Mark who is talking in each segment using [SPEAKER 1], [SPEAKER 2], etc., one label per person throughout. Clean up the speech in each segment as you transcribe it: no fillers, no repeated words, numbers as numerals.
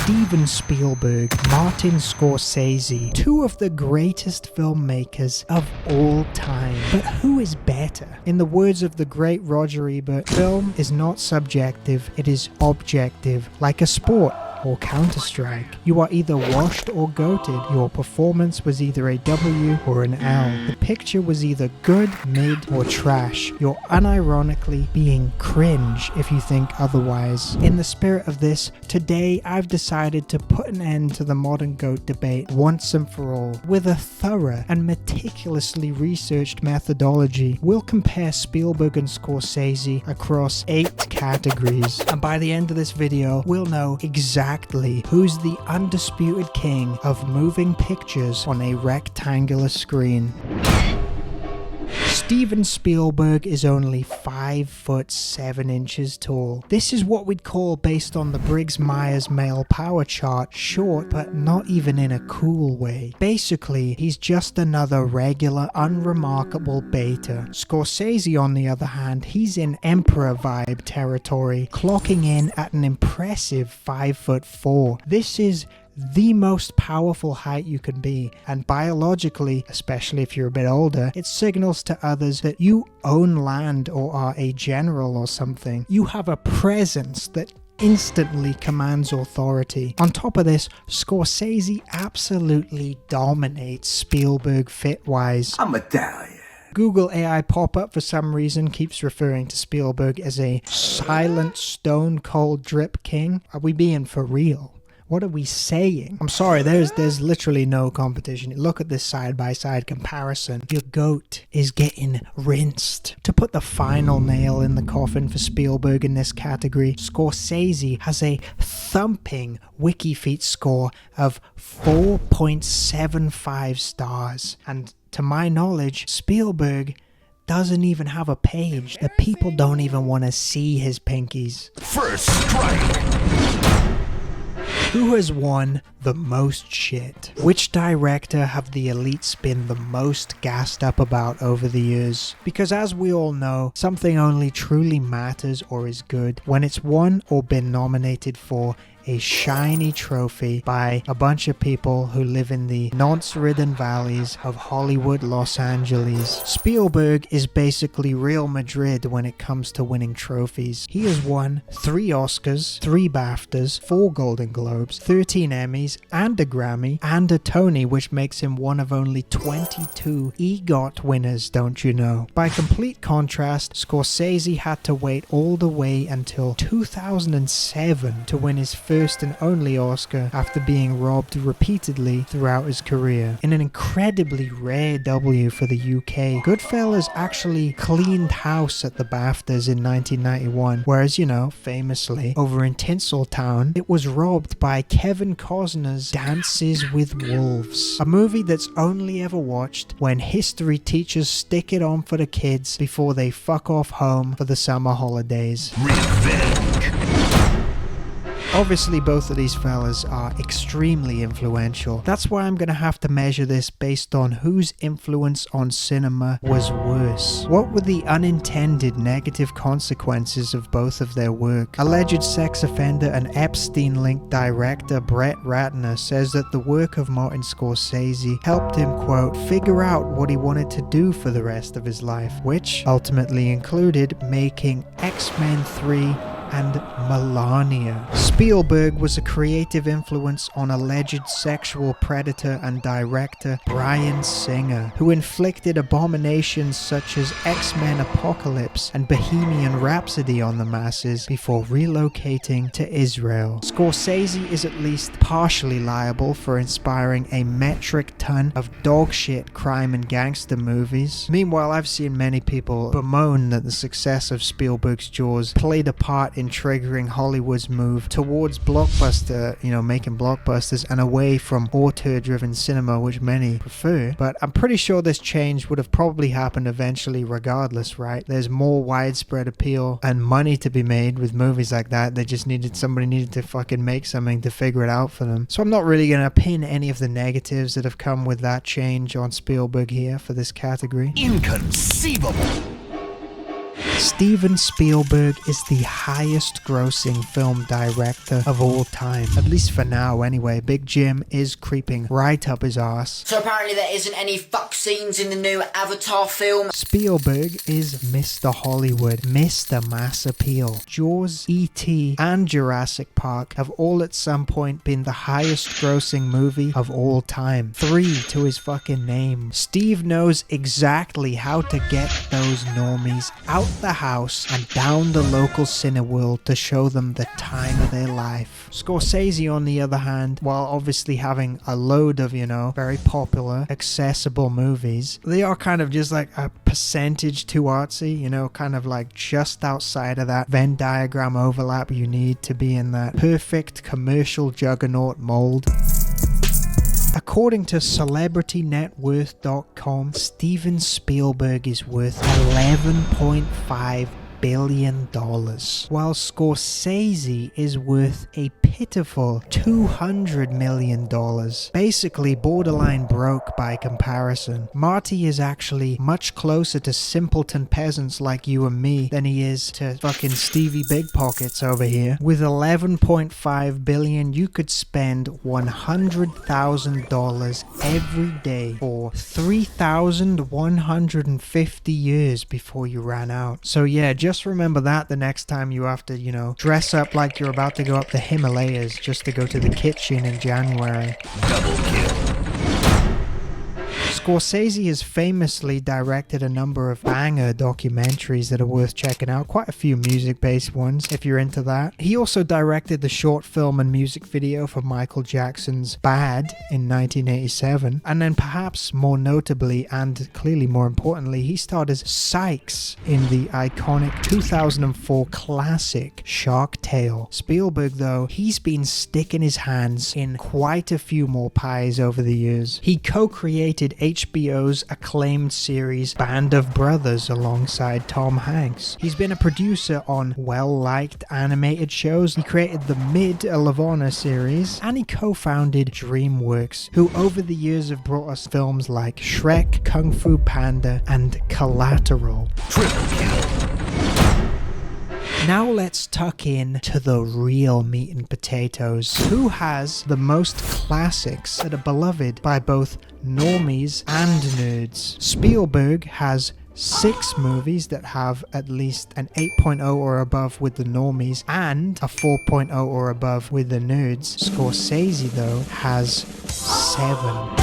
[SPEAKER 1] Steven Spielberg, Martin Scorsese, two of the greatest filmmakers of all time. But who is better? In the words of the great Roger Ebert, film is not subjective, it is objective, like a sport or Counter-Strike. You are either washed or goated. Your performance was either a W or an L. The picture was either good, mid, or trash. You're unironically being cringe if you think otherwise. In the spirit of this, today I've decided to put an end to the modern GOAT debate once and for all. With a thorough and meticulously researched methodology, we'll compare Spielberg and Scorsese across 8 categories. And by the end of this video, we'll know exactly who's the undisputed king of moving pictures on a rectangular screen. Steven Spielberg is only 5'7" tall. This is what we'd call, based on the Briggs-Myers male power chart, short, but not even in a cool way. Basically, he's just another regular, unremarkable beta. Scorsese, on the other hand, he's in emperor vibe territory, clocking in at an impressive 5'4". This is the most powerful height you can be, and biologically, especially if you're a bit older, it signals to others that you own land or are a general or something. You have a presence that instantly commands authority. On top of this, Scorsese absolutely dominates Spielberg fit-wise.
[SPEAKER 2] I'm Italian.
[SPEAKER 1] Google AI pop-up for some reason keeps referring to Spielberg as a silent, stone-cold drip king. Are we being for real? What are we saying? I'm sorry, there's literally no competition. Look at this side-by-side comparison. Your GOAT is getting rinsed. To put the final nail in the coffin for Spielberg in this category, Scorsese has a thumping WikiFeet score of 4.75 stars. And to my knowledge, Spielberg doesn't even have a page. The people don't even want to see his pinkies.
[SPEAKER 2] First strike.
[SPEAKER 1] Who has won the most shit? Which director have the elites been the most gassed up about over the years? Because as we all know, something only truly matters or is good when it's won or been nominated for a shiny trophy by a bunch of people who live in the nonce-ridden valleys of Hollywood, Los Angeles. Spielberg is basically Real Madrid when it comes to winning trophies. He has won 3 Oscars, 3 BAFTAs, 4 Golden Globes, 13 Emmys, and a Grammy, and a Tony, which makes him one of only 22 EGOT winners, don't you know? By complete contrast, Scorsese had to wait all the way until 2007 to win his first and only Oscar after being robbed repeatedly throughout his career. In an incredibly rare W for the UK, Goodfellas actually cleaned house at the BAFTAs in 1991, whereas, you know, famously, over in Tinseltown, it was robbed by Kevin Costner's Dances with Wolves, a movie that's only ever watched when history teachers stick it on for the kids before they fuck off home for the summer holidays.
[SPEAKER 2] Revenge.
[SPEAKER 1] Obviously, both of these fellas are extremely influential. That's why I'm gonna have to measure this based on whose influence on cinema was worse. What were the unintended negative consequences of both of their work? Alleged sex offender and Epstein-linked director Brett Ratner says that the work of Martin Scorsese helped him, quote, figure out what he wanted to do for the rest of his life, which ultimately included making X-Men 3 and Melania. Spielberg was a creative influence on alleged sexual predator and director Bryan Singer, who inflicted abominations such as X-Men Apocalypse and Bohemian Rhapsody on the masses before relocating to Israel. Scorsese is at least partially liable for inspiring a metric ton of dogshit crime and gangster movies. Meanwhile, I've seen many people bemoan that the success of Spielberg's Jaws played a part in triggering Hollywood's move towards blockbuster, making blockbusters and away from auteur-driven cinema, which many prefer. But I'm pretty sure this change would have probably happened eventually regardless, right? There's more widespread appeal and money to be made with movies like that. Somebody needed to fucking make something to figure it out for them. So I'm not really going to pin any of the negatives that have come with that change on Spielberg here for this category.
[SPEAKER 2] Inconceivable.
[SPEAKER 1] Steven Spielberg is the highest grossing film director of all time. At least for now anyway. Big Jim is creeping right up his arse.
[SPEAKER 3] So apparently there isn't any fuck scenes in the new Avatar film.
[SPEAKER 1] Spielberg is Mr. Hollywood, Mr. Mass Appeal. Jaws, E.T. and Jurassic Park have all at some point been the highest grossing movie of all time. 3 to his fucking name. Steve knows exactly how to get those normies out the house and down the local cineworld to show them the time of their life. Scorsese, on the other hand, while obviously having a load of, very popular, accessible movies, they are kind of just like a percentage too artsy, kind of like just outside of that Venn diagram overlap you need to be in that perfect commercial juggernaut mold. According to CelebrityNetWorth.com, Steven Spielberg is worth $11.5 billion, while Scorsese is worth a pitiful $200 million. Basically borderline broke by comparison. Marty is actually much closer to simpleton peasants like you and me than he is to fucking Stevie Big Pockets over here. With $11.5 billion, you could spend $100,000 every day for 3,150 years before you ran out. So yeah, just remember that the next time you have to, dress up like you're about to go up the Himalayas just to go to the kitchen in January.
[SPEAKER 2] Double kill.
[SPEAKER 1] Scorsese has famously directed a number of banger documentaries that are worth checking out, quite a few music-based ones if you're into that. He also directed the short film and music video for Michael Jackson's Bad in 1987, and then perhaps more notably and clearly more importantly, he starred as Sykes in the iconic 2004 classic Shark Tale. Spielberg, though, he's been sticking his hands in quite a few more pies over the years. He co-created HBO's acclaimed series Band of Brothers alongside Tom Hanks. He's been a producer on well-liked animated shows. He created the Mid-Lavona series, and he co-founded DreamWorks, who over the years have brought us films like Shrek, Kung Fu Panda, and Collateral.
[SPEAKER 2] Triple kill.
[SPEAKER 1] Now let's tuck in to the real meat and potatoes. Who has the most classics that are beloved by both normies and nerds? Spielberg has 6 movies that have at least an 8.0 or above with the normies and a 4.0 or above with the nerds. Scorsese, though, has 7.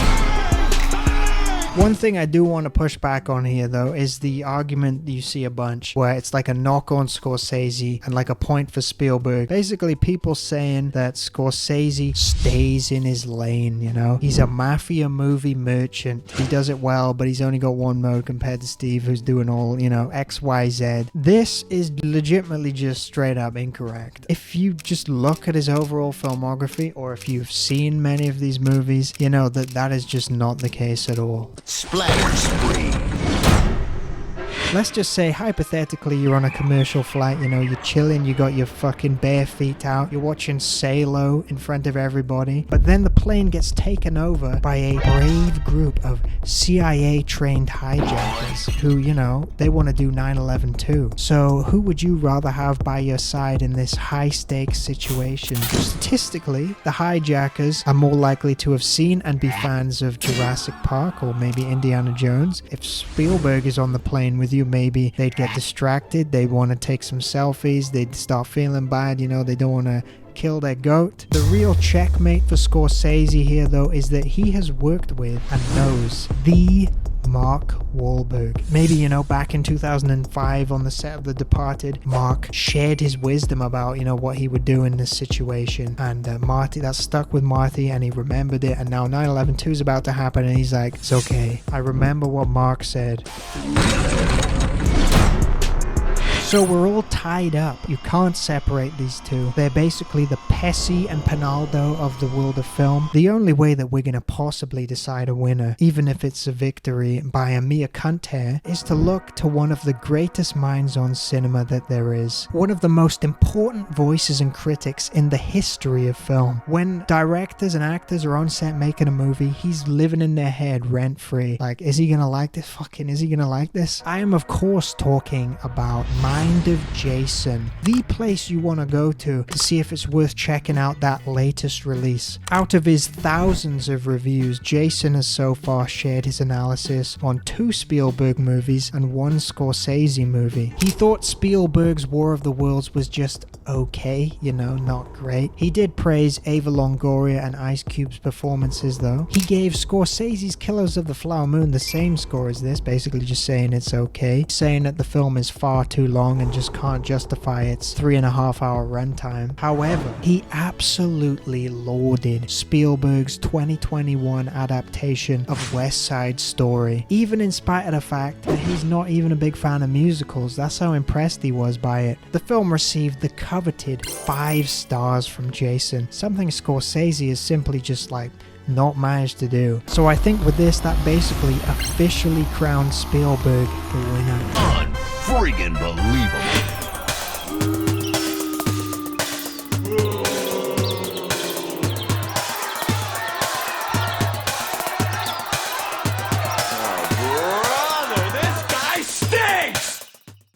[SPEAKER 1] One thing I do want to push back on here, though, is the argument you see a bunch where it's like a knock on Scorsese and like a point for Spielberg. Basically, people saying that Scorsese stays in his lane, He's a mafia movie merchant. He does it well, but he's only got one mode compared to Steve, who's doing all, X, Y, Z. This is legitimately just straight up incorrect. If you just look at his overall filmography, or if you've seen many of these movies, that is just not the case at all.
[SPEAKER 2] Splatter spree.
[SPEAKER 1] Let's just say, hypothetically, you're on a commercial flight, you're chilling, you got your fucking bare feet out, you're watching Salo in front of everybody, but then the plane gets taken over by a brave group of CIA-trained hijackers who, they want to do 9/11 too. So who would you rather have by your side in this high-stakes situation? Statistically, the hijackers are more likely to have seen and be fans of Jurassic Park or maybe Indiana Jones. If Spielberg is on the plane with you, maybe they'd get distracted, they'd want to take some selfies, they'd start feeling bad, they don't want to kill their goat. The real checkmate for Scorsese here, though, is that he has worked with and knows the Mark Wahlberg. Maybe, back in 2005 on the set of The Departed, Mark shared his wisdom about, what he would do in this situation. And Marty, that stuck with Marty, and he remembered it. And now 9/11/2 is about to happen, and he's like, it's okay. I remember what Mark said. So we're all tied up. You can't separate these two. They're basically the Pesci and Pinaldo of the world of film. The only way that we're gonna possibly decide a winner, even if it's a victory by a mere cunt hair, is to look to one of the greatest minds on cinema that there is. One of the most important voices and critics in the history of film. When directors and actors are on set making a movie, he's living in their head rent free. Like, is he gonna like this? Is he gonna like this? I am of course talking about Mind of Jason, the place you want to go to see if it's worth checking out that latest release. Out of his thousands of reviews, Jason has so far shared his analysis on 2 Spielberg movies and 1 Scorsese movie. He thought Spielberg's War of the Worlds was just okay, not great. He did praise Ava Longoria and Ice Cube's performances though. He gave Scorsese's Killers of the Flower Moon the same score as this, basically just saying it's okay, saying that the film is far too long and just can't justify its 3.5-hour runtime. However, he absolutely lauded Spielberg's 2021 adaptation of West Side Story, even in spite of the fact that he's not even a big fan of musicals. That's how impressed he was by it. The film received the coveted 5 stars from Jason, something Scorsese is simply just not managed to do. So I think with this, that basically officially crowned Spielberg the winner.
[SPEAKER 2] Unfreaking believable.